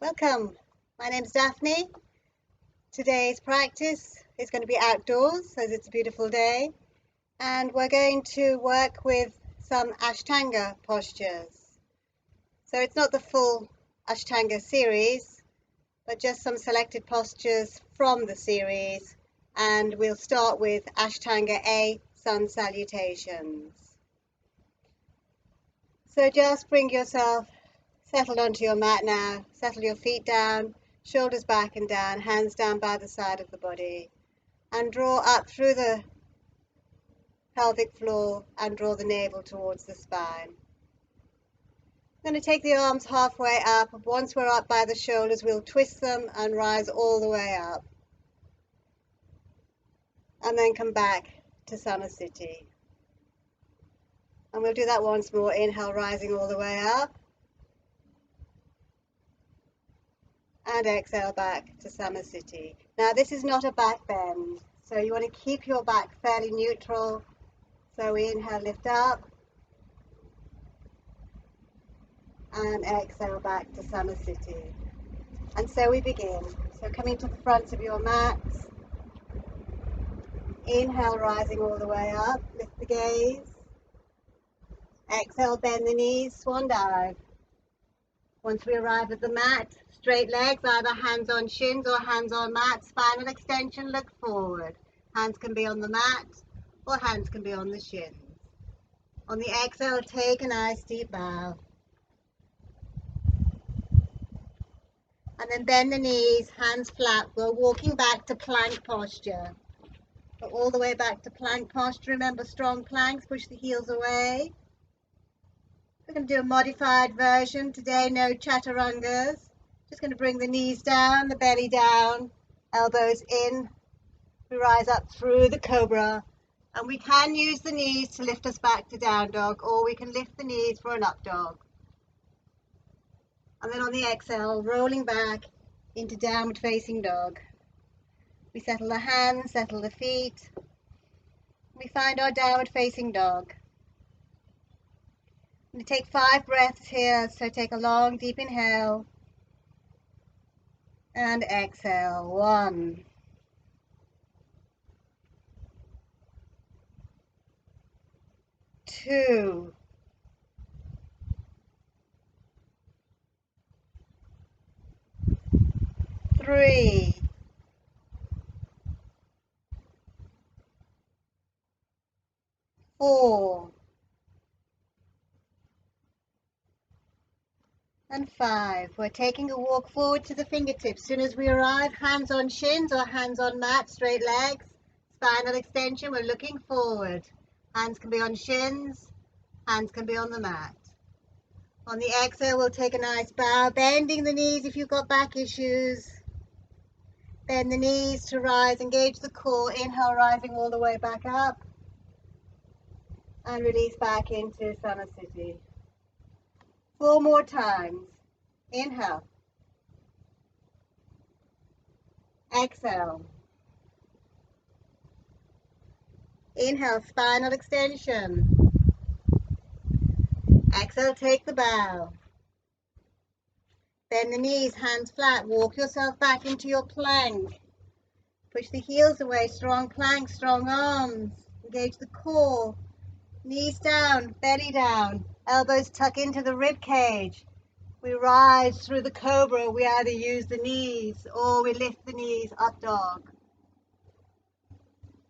Welcome. My name's Daphne. Today's practice is going to be outdoors as it's a beautiful day, and we're going to work with some Ashtanga postures. So it's not the full Ashtanga series, but just some selected postures from the series, and we'll start with Ashtanga A, Sun Salutations. So just bring yourself settled onto your mat now. Settle your feet down, shoulders back and down, hands down by the side of the body, and draw up through the pelvic floor and draw the navel towards the spine. I'm going to take the arms halfway up. Once we're up by the shoulders, we'll twist them and rise all the way up, and then come back to Samasthiti. And we'll do that once more. Inhale, rising all the way up, and exhale back to Samasthiti. Now this is not a back bend, so you want to keep your back fairly neutral. So we inhale, lift up, and exhale back to Samasthiti. And so we begin. So coming to the front of your mats, inhale, rising all the way up, lift the gaze. Exhale, bend the knees, swan dive. Once we arrive at the mat, straight legs, either hands on shins or hands on mat, spinal extension, look forward. Hands can be on the mat or hands can be on the shins. On the exhale, take a nice deep bow. And then bend the knees, hands flat. We're walking back to plank posture. Go all the way back to plank posture. Remember, strong planks, push the heels away. We're going to do a modified version today, no chaturangas. Just going to bring the knees down, the belly down, elbows in. We rise up through the cobra, and we can use the knees to lift us back to down dog, or we can lift the knees for an up dog. And then on the exhale, rolling back into downward facing dog. We settle the hands, settle the feet. We find our downward facing dog. We take 5 breaths here, so take a long deep inhale and exhale. 1, 2, 3, 4, and 5. We're taking a walk forward to the fingertips. As soon as we arrive, hands on shins or hands on mat, straight legs, spinal extension, we're looking forward. Hands can be on shins, hands can be on the mat. On the exhale, we'll take a nice bow, bending the knees if you've got back issues. Bend the knees to rise, engage the core. Inhale, rising all the way back up. And release back into Samasthiti. 4 more times. Inhale. Exhale. Inhale, spinal extension. Exhale, take the bow. Bend the knees, hands flat. Walk yourself back into your plank. Push the heels away. Strong plank, strong arms. Engage the core. Knees down, belly down. Elbows tuck into the rib cage. We rise through the cobra. We either use the knees or we lift the knees, up dog.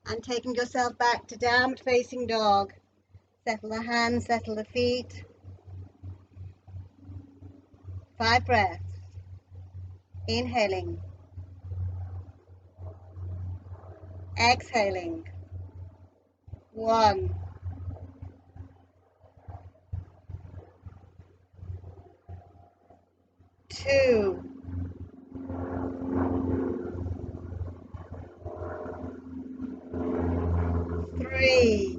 And taking yourself back to downward facing dog. Settle the hands, settle the feet. 5 breaths. Inhaling. Exhaling. 1, 2, 3,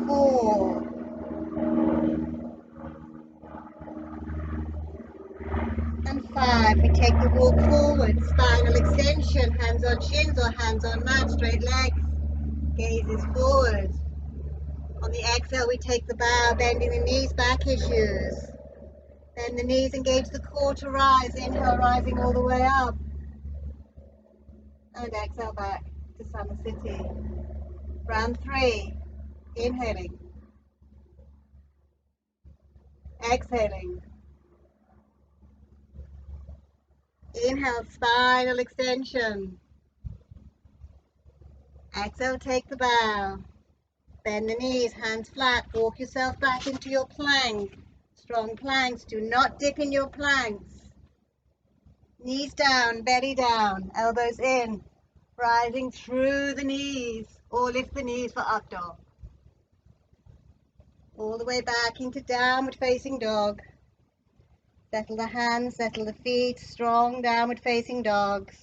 4, and 5. We take the walk forward, spinal extension, hands on shins or hands on mat, straight legs, gaze is forward. On the exhale, we take the bow, bending the knees, back issues. Bend the knees, engage the core to rise. Inhale, rising all the way up. And exhale back to Samasthiti. Round 3. Inhaling. Exhaling. Inhale, spinal extension. Exhale, take the bow. Bend the knees, hands flat. Walk yourself back into your plank. Strong planks. Do not dip in your planks. Knees down, belly down, elbows in. Rising through the knees. Or lift the knees for up dog. All the way back into downward facing dog. Settle the hands, settle the feet. Strong downward facing dogs.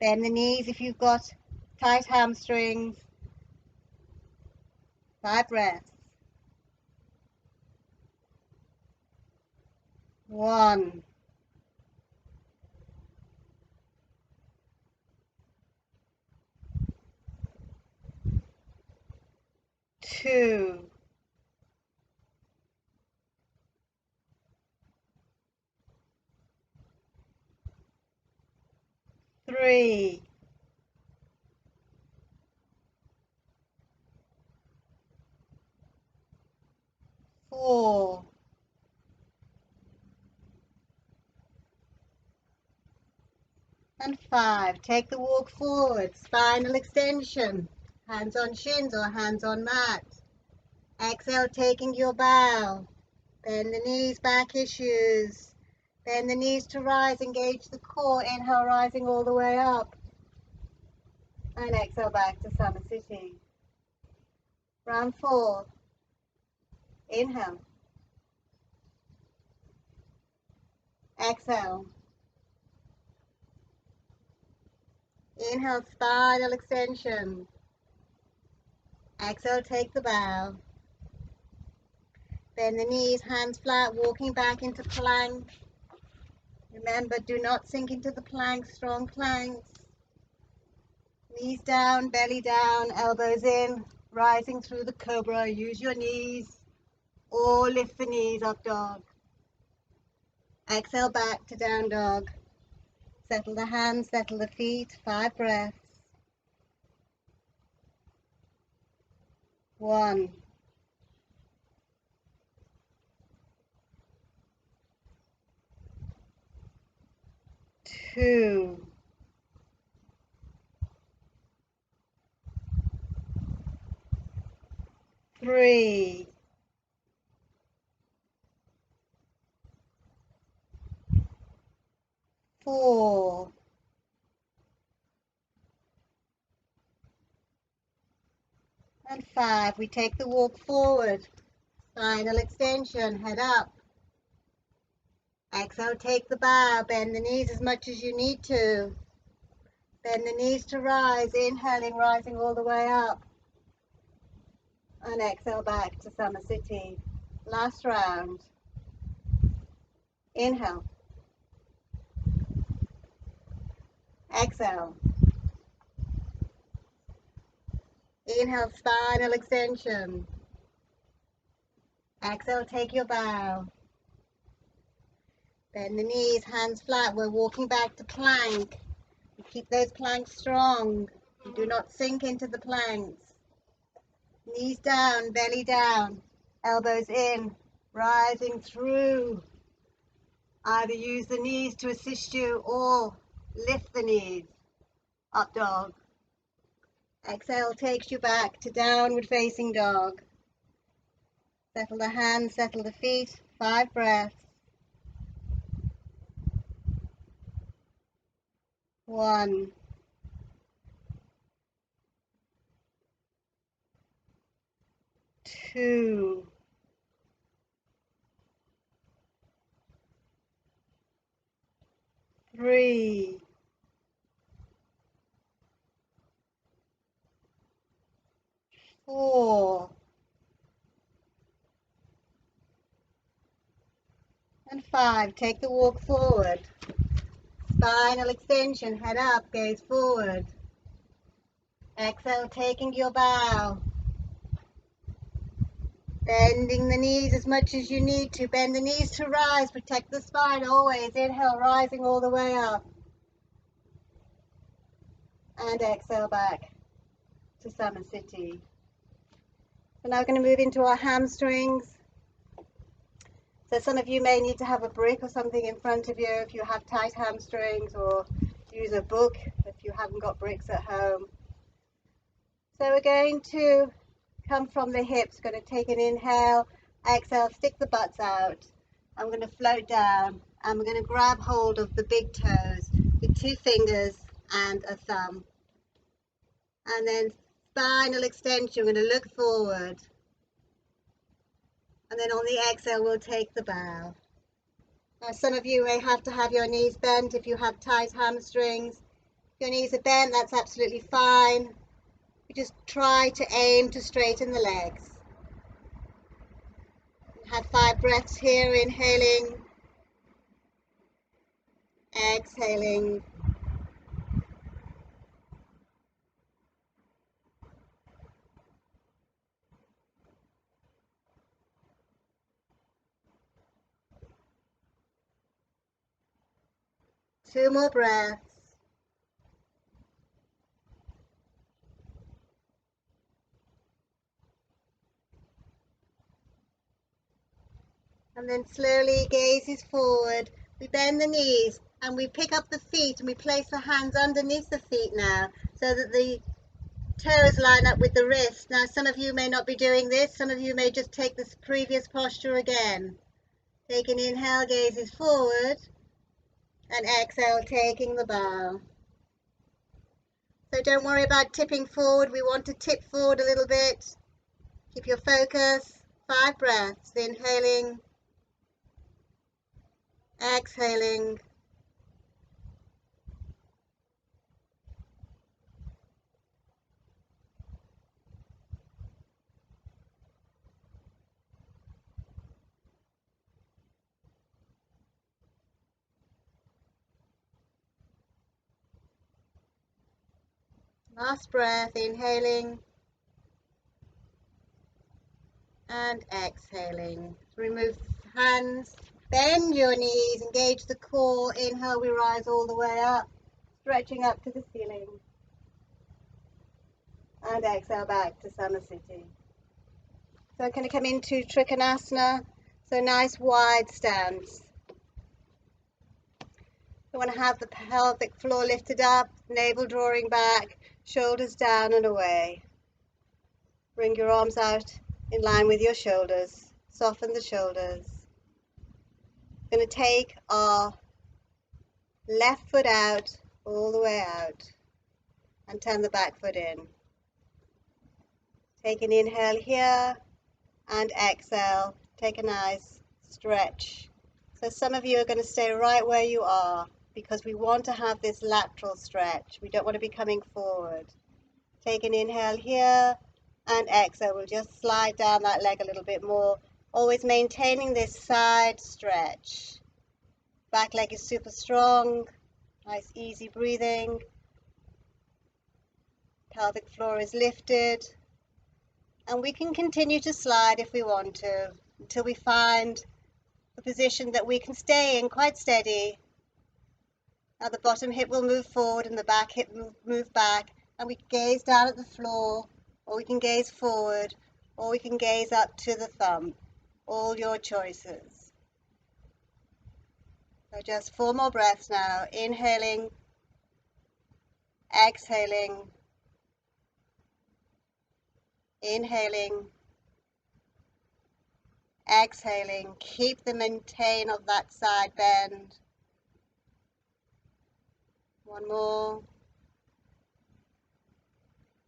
Bend the knees if you've got tight hamstrings. 5 breaths. 1. 2. 3. 4. And 5. Take the walk forward, spinal extension. Hands on shins or hands on mat. Exhale, taking your bow. Bend the knees, back issues. Bend the knees to rise, engage the core. Inhale, rising all the way up. And exhale back to Samasthiti. Round 4. Inhale. Exhale. Inhale, spinal extension. Exhale, take the bow. Bend the knees, hands flat, walking back into plank. Remember, do not sink into the plank, strong planks. Knees down, belly down, elbows in, rising through the cobra. Use your knees or lift the knees, up dog. Exhale back to down dog. Settle the hands, settle the feet, 5 breaths. 1. 2. 3. 4. And 5. We take the walk forward. Spinal extension, head up. Exhale, take the bow. Bend the knees as much as you need to. Bend the knees to rise. Inhaling, rising all the way up. And exhale back to Samasthiti. Last round. Inhale. Exhale. Inhale, spinal extension. Exhale, take your bow. Bend the knees, hands flat. We're walking back to plank. Keep those planks strong. Do not sink into the planks. Knees down, belly down, elbows in, rising through. Either use the knees to assist you or lift the knees. Up dog. Exhale takes you back to downward facing dog. Settle the hands, settle the feet, 5 breaths. 1. 2. 3. 4. And 5. Take the walk forward. Spinal extension, head up, gaze forward. Exhale, taking your bow. Bending the knees as much as you need to. Bend the knees to rise. Protect the spine always. Inhale, rising all the way up. And exhale back to Samasthiti. So now we're going to move into our hamstrings. So some of you may need to have a brick or something in front of you if you have tight hamstrings, or use a book if you haven't got bricks at home. So we're going to come from the hips. We're going to take an inhale, exhale, stick the butts out. I'm going to float down, and we're going to grab hold of the big toes with 2 fingers and a thumb. And then spinal extension, we're going to look forward. And then on the exhale, we'll take the bow. Now, some of you may have to have your knees bent if you have tight hamstrings. If your knees are bent, that's absolutely fine. You just try to aim to straighten the legs. Have 5 breaths here, inhaling, exhaling. Two more breaths. And then slowly gazes forward. We bend the knees and we pick up the feet and we place the hands underneath the feet now so that the toes line up with the wrist. Now some of you may not be doing this. Some of you may just take this previous posture again. Take an inhale, gazes forward, and exhale, taking the bow. So don't worry about tipping forward. We want to tip forward a little bit. Keep your focus. 5 breaths. Inhaling, exhaling. Last breath, inhaling and exhaling. Remove hands, bend your knees, engage the core. Inhale, we rise all the way up, stretching up to the ceiling. And exhale back to Samasthiti. So I'm going to come into Trikonasana, so nice wide stance. You want to have the pelvic floor lifted up, navel drawing back, shoulders down and away. Bring your arms out in line with your shoulders. Soften the shoulders. We're going to take our left foot out, all the way out, and turn the back foot in. Take an inhale here and exhale. Take a nice stretch. So some of you are going to stay right where you are because we want to have this lateral stretch. We don't want to be coming forward. Take an inhale here and exhale. We'll just slide down that leg a little bit more, always maintaining this side stretch. Back leg is super strong. Nice easy breathing. Pelvic floor is lifted. And we can continue to slide if we want to until we find the position that we can stay in quite steady. Now the bottom hip will move forward and the back hip will move back, and we can gaze down at the floor, or we can gaze forward, or we can gaze up to the thumb. All your choices. So just 4 more breaths now. Inhaling, exhaling, inhaling, exhaling. Keep the maintain of that side bend. 1 more.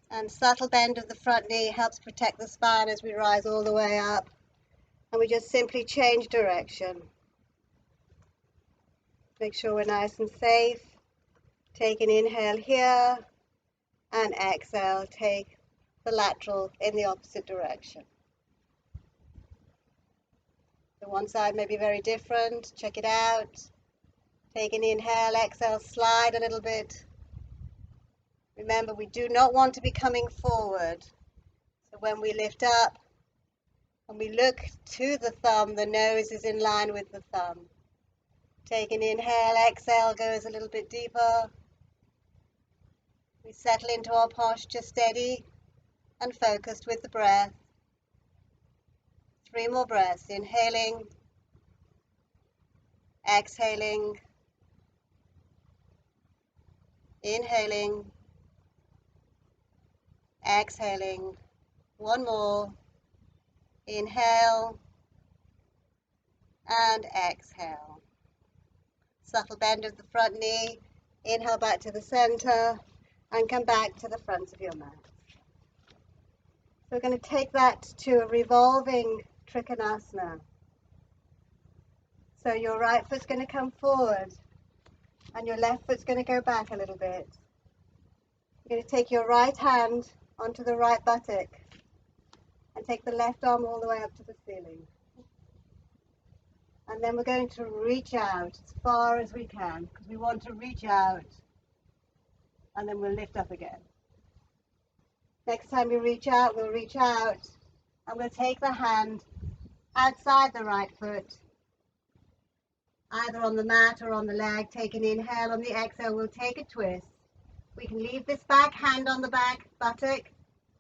And subtle bend of the front knee helps protect the spine as we rise all the way up. And we just simply change direction. Make sure we're nice and safe. Take an inhale here and exhale. Take the lateral in the opposite direction. The one side may be very different. Check it out. Take an inhale, exhale, slide a little bit. Remember, we do not want to be coming forward. So when we lift up, And we look to the thumb, the nose is in line with the thumb. Take an inhale, exhale, goes a little bit deeper. We settle into our posture, steady and focused with the breath. 3 more breaths, inhaling, exhaling, inhaling, exhaling. 1 more, inhale and exhale. Subtle bend of the front knee, inhale back to the center and come back to the front of your mat. So we're going to take that to a revolving Trikonasana. So your right foot's going to come forward and your left foot's going to go back a little bit. You're going to take your right hand onto the right buttock and take the left arm all the way up to the ceiling. And then we're going to reach out as far as we can because we want to reach out, and then we'll lift up again. Next time we reach out, we'll reach out and we'll take the hand outside the right foot, either on the mat or on the leg. Take an inhale. On the exhale, we'll take a twist. We can leave this back hand on the back buttock,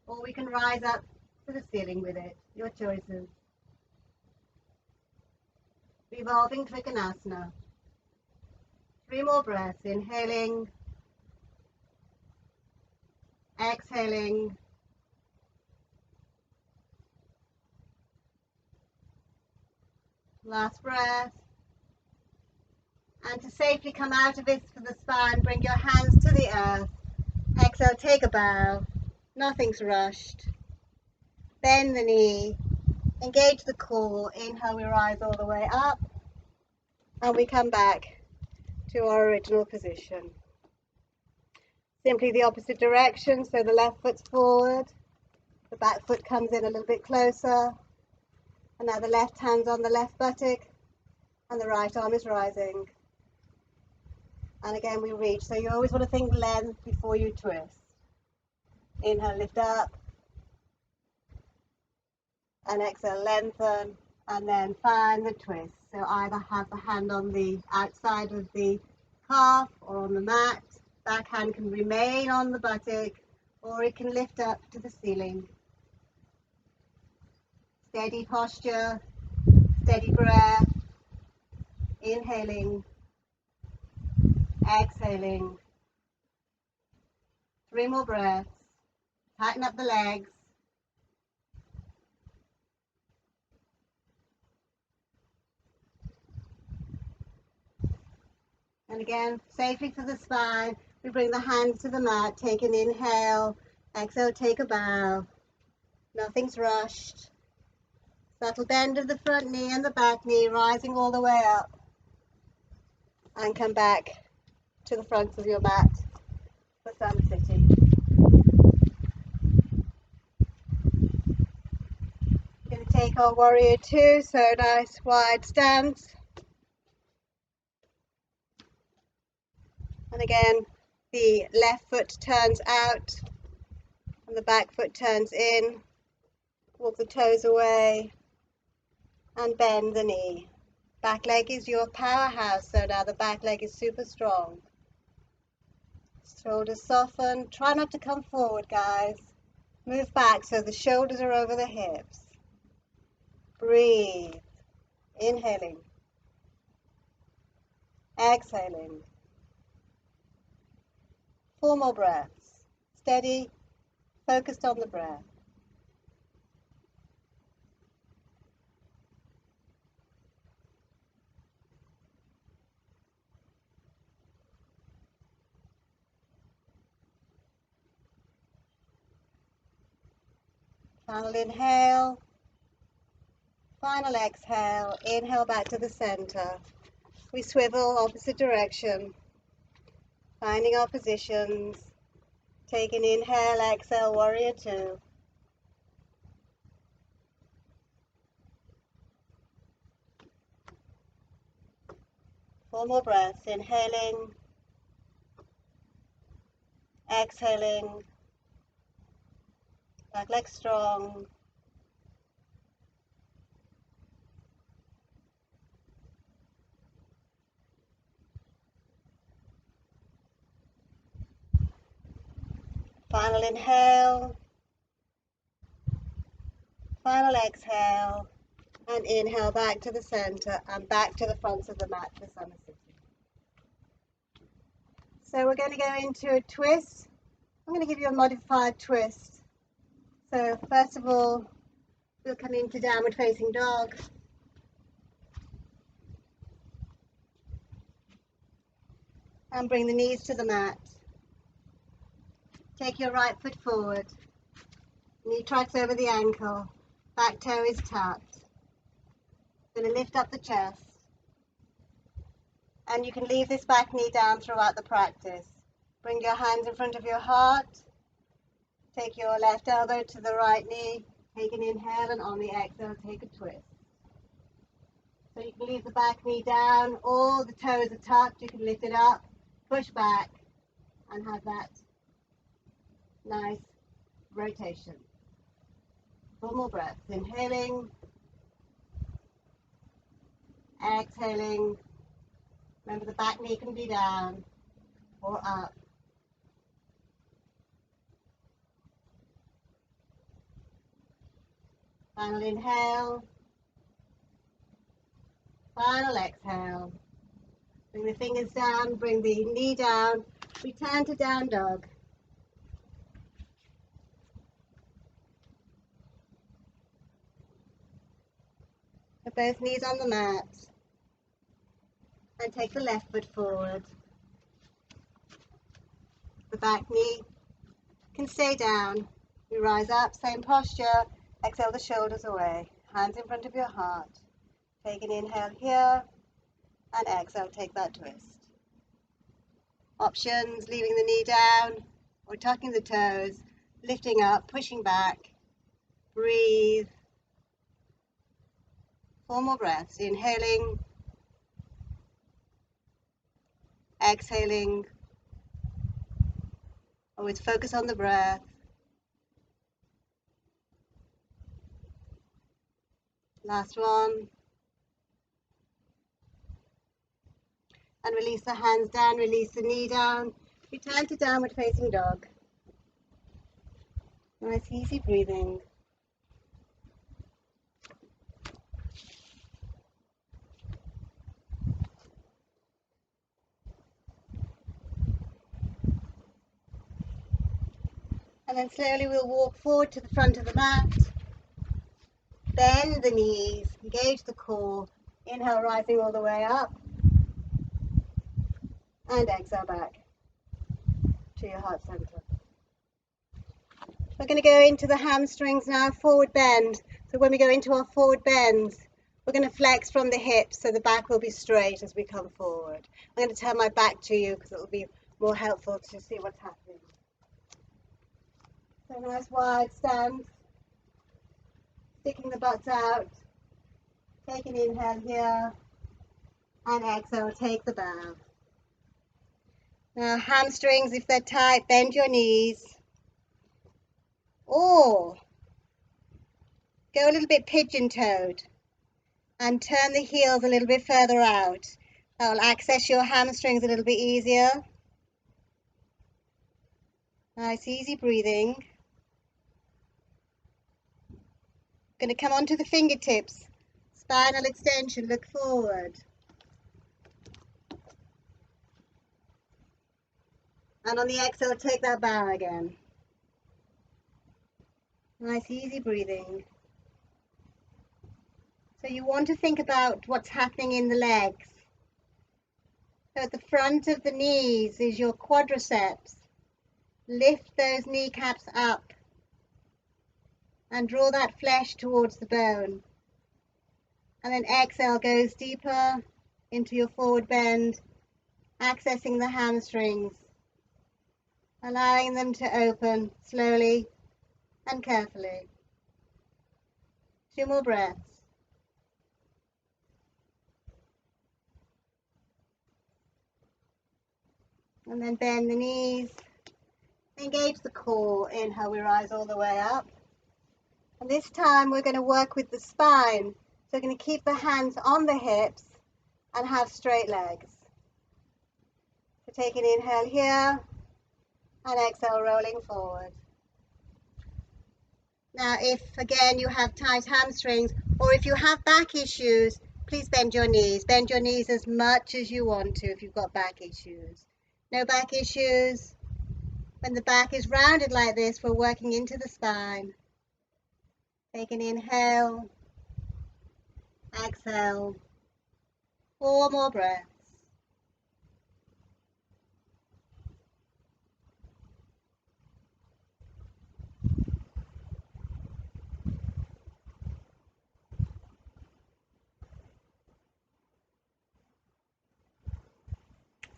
or we can rise up to the ceiling with it. Your choices. Revolving Trikonasana. 3 more breaths. Inhaling, exhaling, last breath. And to safely come out of this for the spine, bring your hands to the earth. Exhale, take a bow. Nothing's rushed. Bend the knee. Engage the core. Inhale, we rise all the way up. And we come back to our original position. Simply the opposite direction. So the left foot's forward. The back foot comes in a little bit closer. And now the left hand's on the left buttock. And the right arm is rising. And again, we reach. So you always want to think length before you twist. Inhale, lift up. And exhale, lengthen. And then find the twist. So either have the hand on the outside of the calf or on the mat. Back hand can remain on the buttock, or it can lift up to the ceiling. Steady posture, steady breath. Inhaling, exhaling. 3 more breaths. Tighten up the legs. And again, safely to the spine, we bring the hands to the mat. Take an inhale, exhale, take a bow. Nothing's rushed. Subtle bend of the front knee and the back knee, rising all the way up. And come back to the front of your mat for sun sitting. We're going to take our warrior 2, so nice wide stance. And again, the left foot turns out and the back foot turns in. Walk the toes away and bend the knee. Back leg is your powerhouse, so now the back leg is super strong. Shoulders soften. Try not to come forward, guys. Move back so the shoulders are over the hips. Breathe. Inhaling. Exhaling. 4 more breaths. Steady, focused on the breath. Final inhale. Final exhale. Inhale back to the center. We swivel opposite direction. Finding our positions. Take an inhale, exhale, warrior 2. Four more breaths. Inhaling, exhaling. Back leg strong. Final inhale. Final exhale. And inhale back to the center and back to the front of the mat for summer sitting. So we're going to go into a twist. I'm going to give you a modified twist. So first of all, we'll come into downward facing dog. And bring the knees to the mat. Take your right foot forward. Knee tracks over the ankle. Back toe is tucked. Going to lift up the chest. And you can leave this back knee down throughout the practice. Bring your hands in front of your heart. Take your left elbow to the right knee. Take an inhale, and on the exhale, take a twist. So you can leave the back knee down. All the toes are tucked. You can lift it up, push back, and have that nice rotation. 4 more breaths. Inhaling, exhaling. Remember, the back knee can be down or up. Final inhale. Final exhale. Bring the fingers down, bring the knee down. Return to down dog. Put both knees on the mat. And take the left foot forward. The back knee can stay down. You rise up, same posture. Exhale the shoulders away. Hands in front of your heart. Take an inhale here. And exhale, take that twist. Options, leaving the knee down or tucking the toes. Lifting up, pushing back. Breathe. 4 more breaths. Inhaling. Exhaling. Always focus on the breath. Last one. And release the hands down, release the knee down. Return to downward facing dog. Nice easy breathing. And then slowly we'll walk forward to the front of the mat. Bend the knees, engage the core. Inhale, rising all the way up. And exhale back to your heart center. We're going to go into the hamstrings now, forward bend. So when we go into our forward bends, we're going to flex from the hips so the back will be straight as we come forward. I'm going to turn my back to you because it will be more helpful to see what's happening. So nice wide stance, sticking the butts out. Take an inhale here, and exhale, take the bow. Now hamstrings, if they're tight, bend your knees. Or go a little bit pigeon-toed and turn the heels a little bit further out. That will access your hamstrings a little bit easier. Nice easy breathing. Going to come onto the fingertips. Spinal extension, look forward. And on the exhale, take that bow again. Nice easy breathing. So you want to think about what's happening in the legs. So at the front of the knees is your quadriceps. Lift those kneecaps up and draw that flesh towards the bone. And then exhale, goes deeper into your forward bend, accessing the hamstrings, allowing them to open slowly and carefully. 2 more breaths. And then bend the knees. Engage the core. Inhale, we rise all the way up. And this time we're going to work with the spine. So we're going to keep the hands on the hips and have straight legs. So take an inhale here and exhale, rolling forward. Now, if again you have tight hamstrings, or if you have back issues, please bend your knees. Bend your knees as much as you want to if you've got back issues. No back issues. When the back is rounded like this, we're working into the spine. Take an inhale, exhale, 4 more breaths.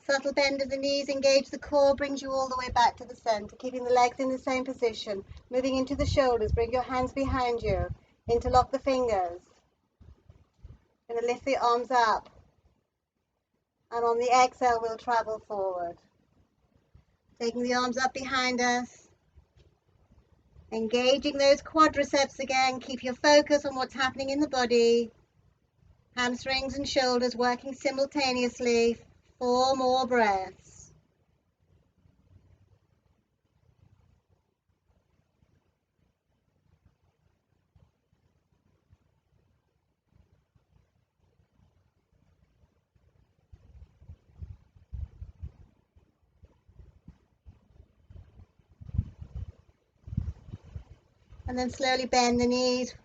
Subtle bend of the knees, engage the core, brings you all the way back to the center, keeping the legs in the same position. Moving into the shoulders, bring your hands behind you, interlock the fingers. Going to lift the arms up, and on the exhale we'll travel forward. Taking the arms up behind us, engaging those quadriceps again. Keep your focus on what's happening in the body. Hamstrings and shoulders working simultaneously. 4 more breaths. And then slowly bend the knees,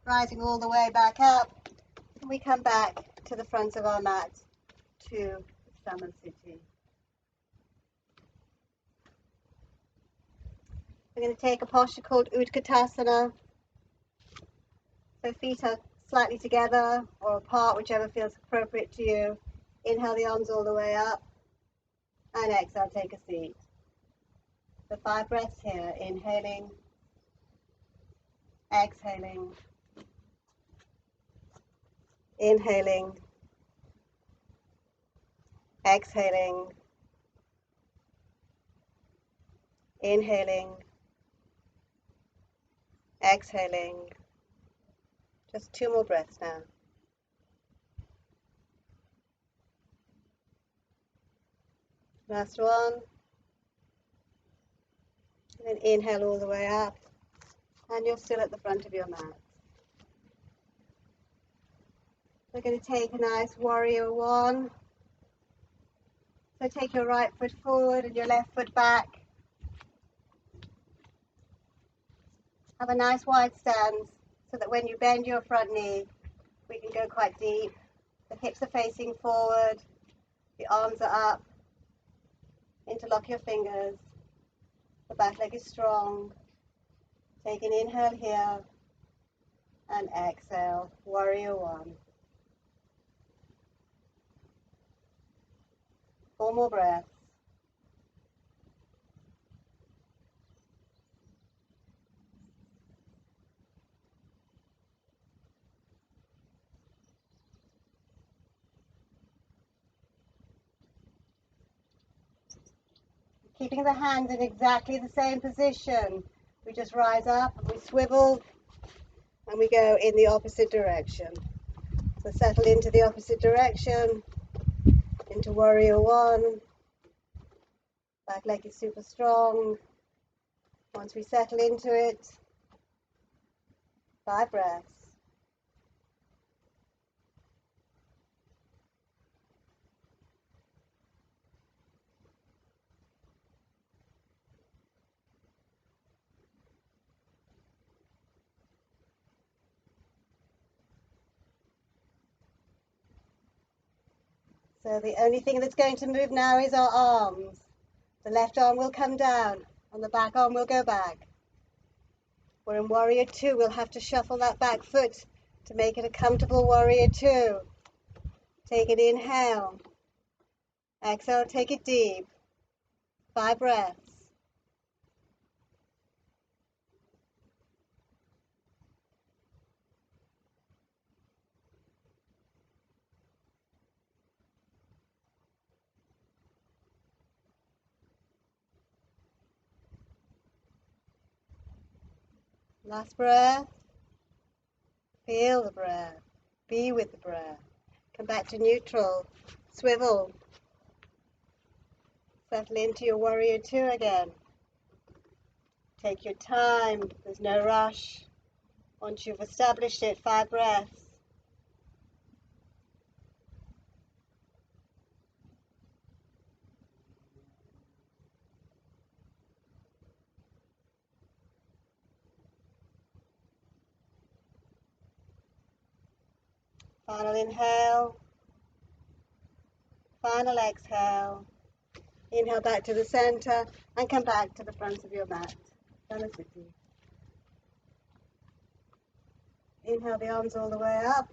rising all the way back up. And we come back to the front of our mat to Samasthiti. We're going to take a posture called Utkatasana. So feet are slightly together or apart, whichever feels appropriate to you. Inhale the arms all the way up, and exhale, take a seat. So 5 breaths here, inhaling, exhaling, inhaling, exhaling, inhaling, exhaling. Just 2 more breaths now. Last one. And then inhale all the way up, and you're still at the front of your mat. We're going to take a nice warrior 1. So take your right foot forward and your left foot back. Have a nice wide stance so that when you bend your front knee, we can go quite deep. The hips are facing forward, the arms are up. Interlock your fingers. The back leg is strong. Take an inhale here and exhale, warrior 1. 4 more breaths. Keeping the hands in exactly the same position. We just rise up, we swivel, and we go in the opposite direction. So settle into the opposite direction, into warrior 1. Back leg is super strong. Once we settle into it, 5 breaths. So the only thing that's going to move now is our arms. The left arm will come down and the back arm will go back. We're in warrior 2. We'll have to shuffle that back foot to make it a comfortable warrior 2. Take an inhale. Exhale, take it deep. 5 breaths. Last breath. Feel the breath. Be with the breath. Come back to neutral. Swivel. Settle into your warrior 2 again. Take your time, there's no rush. Once you've established it, 5 breaths. Final inhale, final exhale. Inhale back to the center and come back to the front of your mat. Felicity. Inhale the arms all the way up.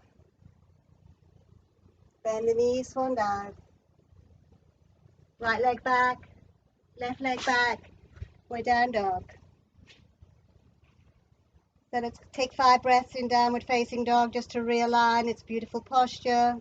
Bend the knees, swan dive. Right leg back, left leg back. We're down dog. So let's take 5 breaths in downward facing dog just to realign its beautiful posture.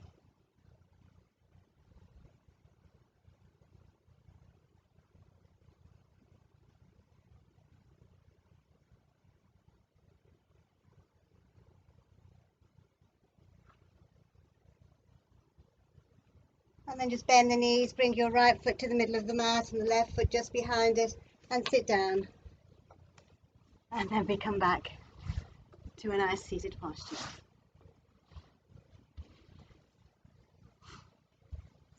And then just bend the knees, bring your right foot to the middle of the mat and the left foot just behind it and sit down. And then we come back to a nice seated posture.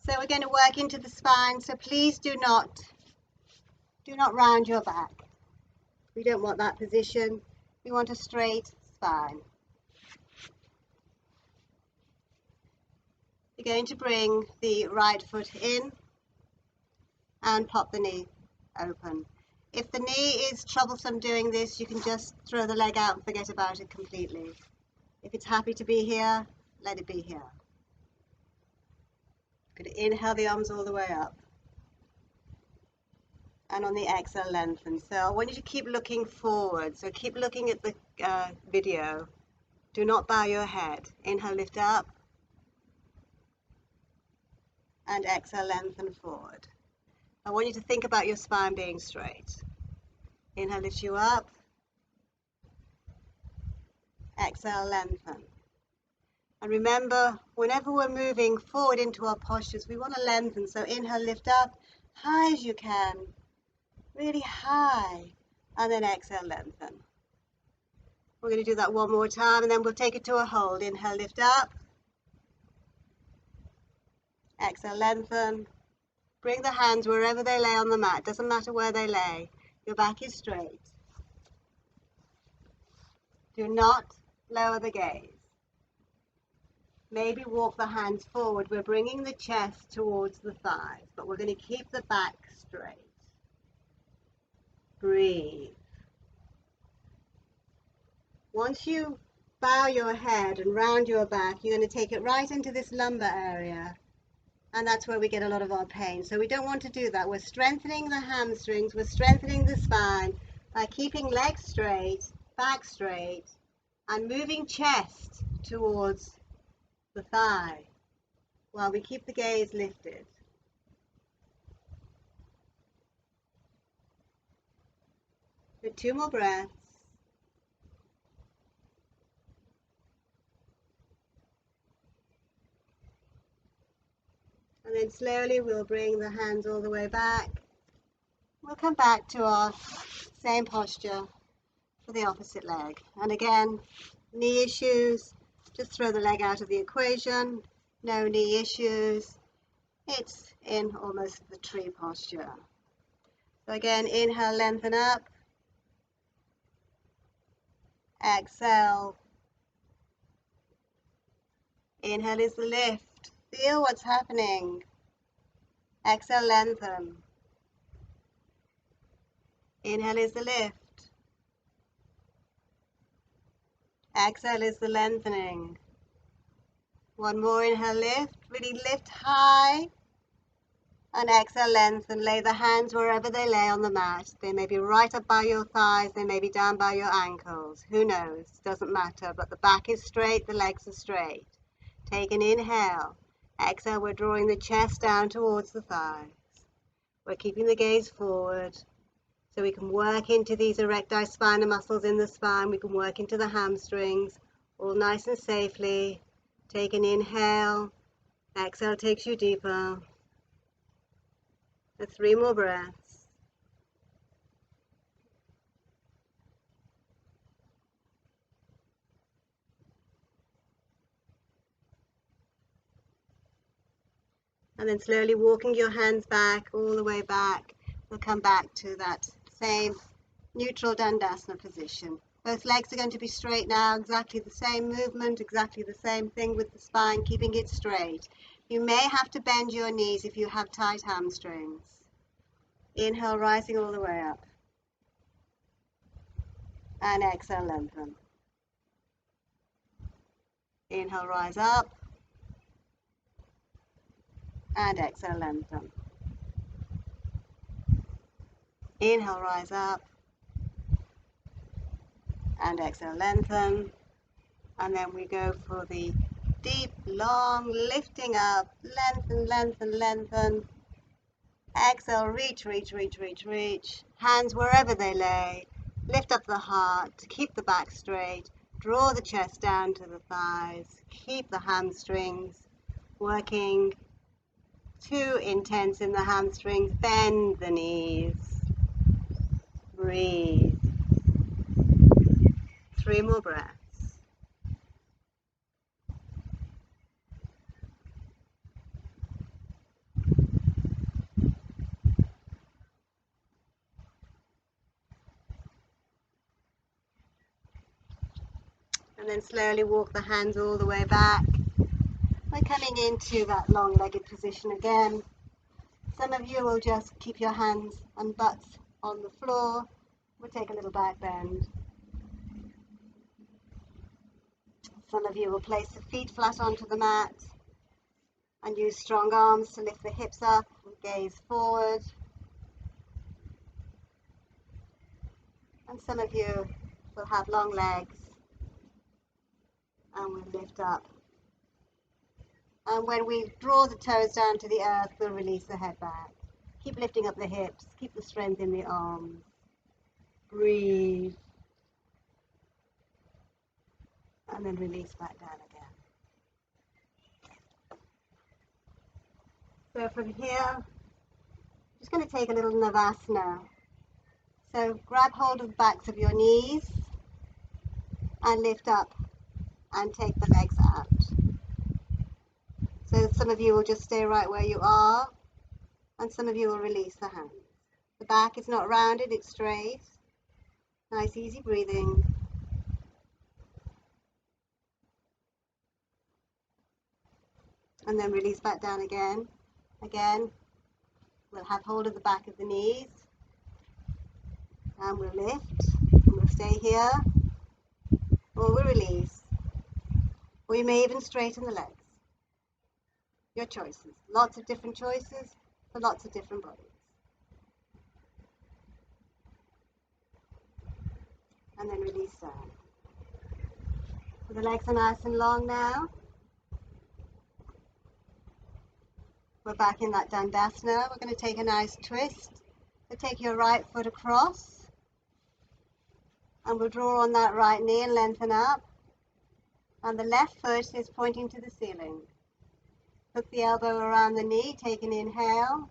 So we're going to work into the spine, so please do not round your back. We don't want that position. We want a straight spine. You're going to bring the right foot in and pop the knee open. If the knee is troublesome doing this, you can just throw the leg out and forget about it completely. If it's happy to be here, let it be here. Going to inhale the arms all the way up. And on the exhale, lengthen. So I want you to keep looking forward. So keep looking at the video. Do not bow your head. Inhale, lift up. And exhale, lengthen forward. I want you to think about your spine being straight. Inhale, lift you up. Exhale, lengthen. And remember, whenever we're moving forward into our postures, we want to lengthen. So inhale, lift up, high as you can, really high. And then exhale, lengthen. We're going to do that one more time, and then we'll take it to a hold. Inhale, lift up. Exhale, lengthen. Bring the hands wherever they lay on the mat. Doesn't matter where they lay. Your back is straight. Do not lower the gaze. Maybe walk the hands forward. We're bringing the chest towards the thighs, but we're going to keep the back straight. Breathe. Once you bow your head and round your back, you're going to take it right into this lumbar area. And that's where we get a lot of our pain. So we don't want to do that. We're strengthening the hamstrings. We're strengthening the spine by keeping legs straight, back straight, and moving chest towards the thigh while we keep the gaze lifted. With 2 more breaths. And then slowly we'll bring the hands all the way back. We'll come back to our same posture for the opposite leg. And again, knee issues, just throw the leg out of the equation. No knee issues. It's in almost the tree posture. So again, inhale, lengthen up. Exhale. Inhale is the lift. Feel what's happening. Exhale, lengthen. Inhale is the lift. Exhale is the lengthening. One more, inhale, lift. Really lift high. And exhale, lengthen. Lay the hands wherever they lay on the mat. They may be right up by your thighs. They may be down by your ankles. Who knows? Doesn't matter. But the back is straight. The legs are straight. Take an inhale. Exhale, we're drawing the chest down towards the thighs. We're keeping the gaze forward so we can work into these erecti spinae muscles in the spine. We can work into the hamstrings, all nice and safely. Take an inhale. Exhale takes you deeper. 3 more breaths. And then slowly walking your hands back, all the way back. We'll come back to that same neutral Dandasana position. Both legs are going to be straight now, exactly the same movement, exactly the same thing with the spine, keeping it straight. You may have to bend your knees if you have tight hamstrings. Inhale, rising all the way up. And exhale, lengthen. Inhale, rise up. And exhale, lengthen. Inhale, rise up. And exhale, lengthen. And then we go for the deep, long, lifting up, lengthen, lengthen, lengthen. Exhale, reach, reach, reach, reach, reach. Hands wherever they lay. Lift up the heart, keep the back straight. Draw the chest down to the thighs. Keep the hamstrings working. Too intense in the hamstrings. Bend the knees. Breathe. 3 more breaths. And then slowly walk the hands all the way back. We're coming into that long-legged position again. Some of you will just keep your hands and butts on the floor. We'll take a little back bend. Some of you will place the feet flat onto the mat and use strong arms to lift the hips up and gaze forward. And some of you will have long legs and we'll lift up. And when we draw the toes down to the earth, we'll release the head back. Keep lifting up the hips, keep the strength in the arms. Breathe. And then release back down again. So from here, I'm just going to take a little Navasana. So grab hold of the backs of your knees and lift up and take the legs out. So some of you will just stay right where you are and some of you will release the hands. The back is not rounded, it's straight. Nice easy breathing. And then release back down again. Again, we'll have hold of the back of the knees and we'll lift and we'll stay here or we'll release. Or you may even straighten the legs. Your choices. Lots of different choices for lots of different bodies. And then release down. So the legs are nice and long now. We're back in that Dandasana. We're going to take a nice twist. So take your right foot across. And we'll draw on that right knee and lengthen up. And the left foot is pointing to the ceiling. Hook the elbow around the knee, take an inhale,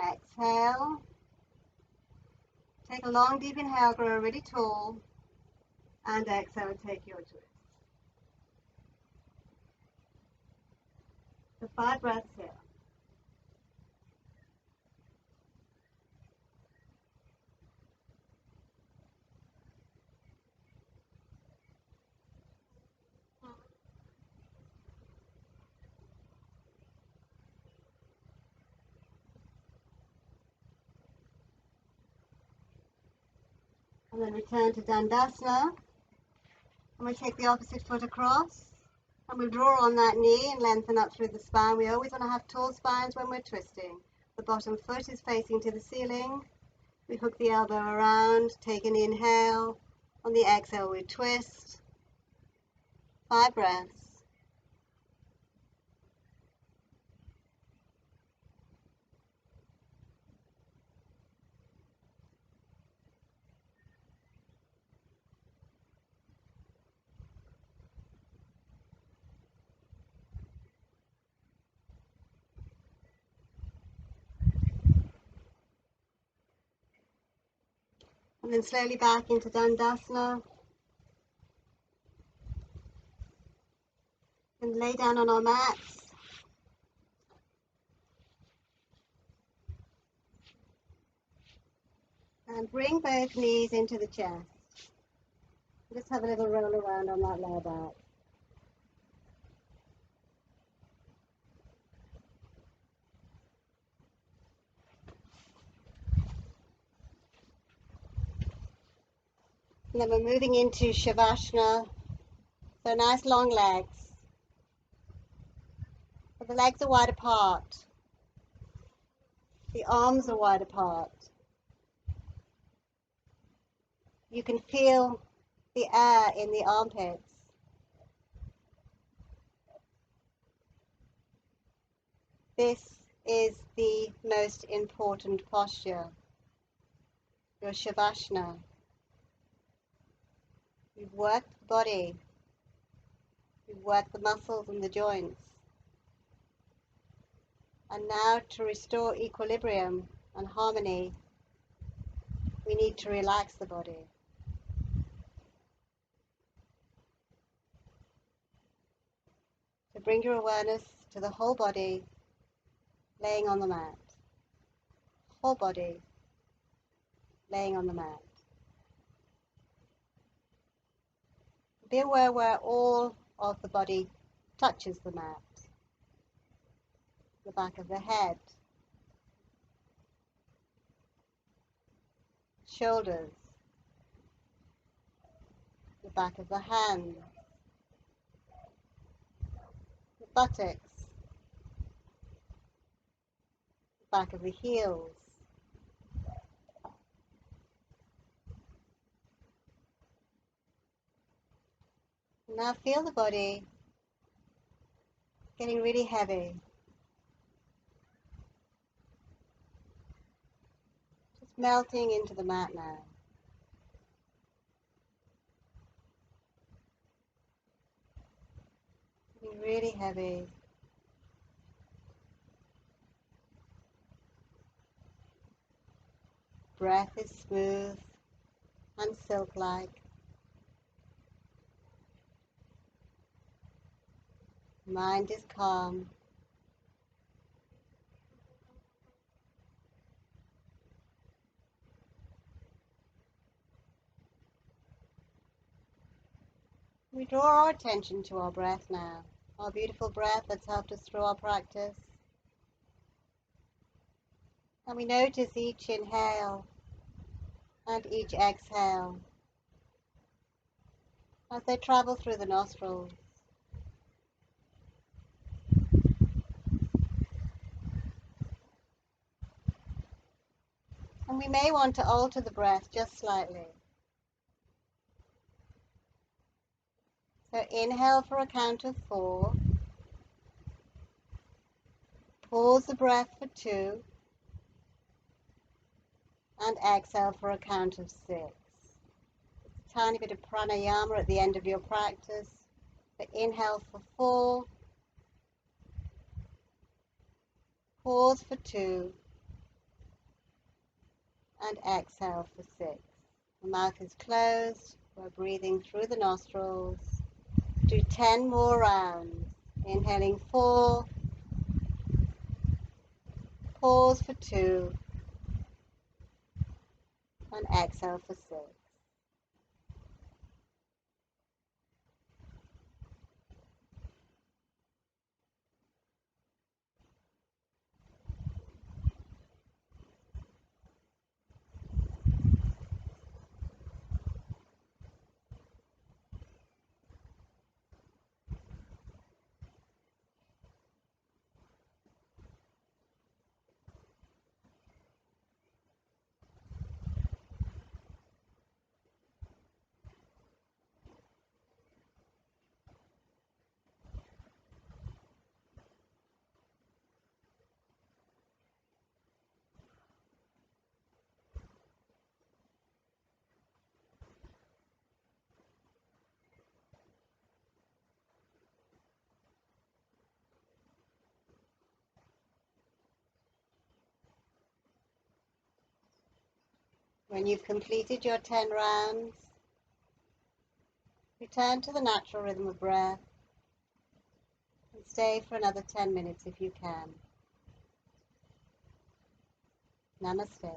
exhale, take a long deep inhale, grow really tall, and exhale, take your twist. So 5 breaths here. And then return to Dandasana. And we take the opposite foot across. And we'll draw on that knee and lengthen up through the spine. We always want to have tall spines when we're twisting. The bottom foot is facing to the ceiling. We hook the elbow around, take an inhale. On the exhale, we twist. 5 breaths. And then slowly back into Dandasana. And lay down on our mats. And bring both knees into the chest. Just have a little roll around on that lower back. And then we're moving into Shavasana. So nice long legs. But the legs are wide apart. The arms are wide apart. You can feel the air in the armpits. This is the most important posture, your Shavasana. You've worked the body, you've worked the muscles and the joints. And now to restore equilibrium and harmony, we need to relax the body. So bring your awareness to the whole body, laying on the mat. Whole body, laying on the mat. Be aware where all of the body touches the mat. The back of the head, shoulders, the back of the hands, the buttocks, the back of the heels. Now feel the body getting really heavy. Just melting into the mat now. Getting really heavy. Breath is smooth and silk-like. Mind is calm. We draw our attention to our breath now, our beautiful breath that's helped us through our practice. And we notice each inhale and each exhale as they travel through the nostrils. And we may want to alter the breath just slightly. So inhale for a count of 4. Pause the breath for 2. And exhale for a count of 6. A tiny bit of pranayama at the end of your practice. So inhale for 4. Pause for 2. And exhale for 6. The mouth is closed. We're breathing through the nostrils. Do 10 more rounds. Inhaling 4. Pause for 2. And exhale for 6. When you've completed your 10 rounds, return to the natural rhythm of breath and stay for another 10 minutes if you can. Namaste.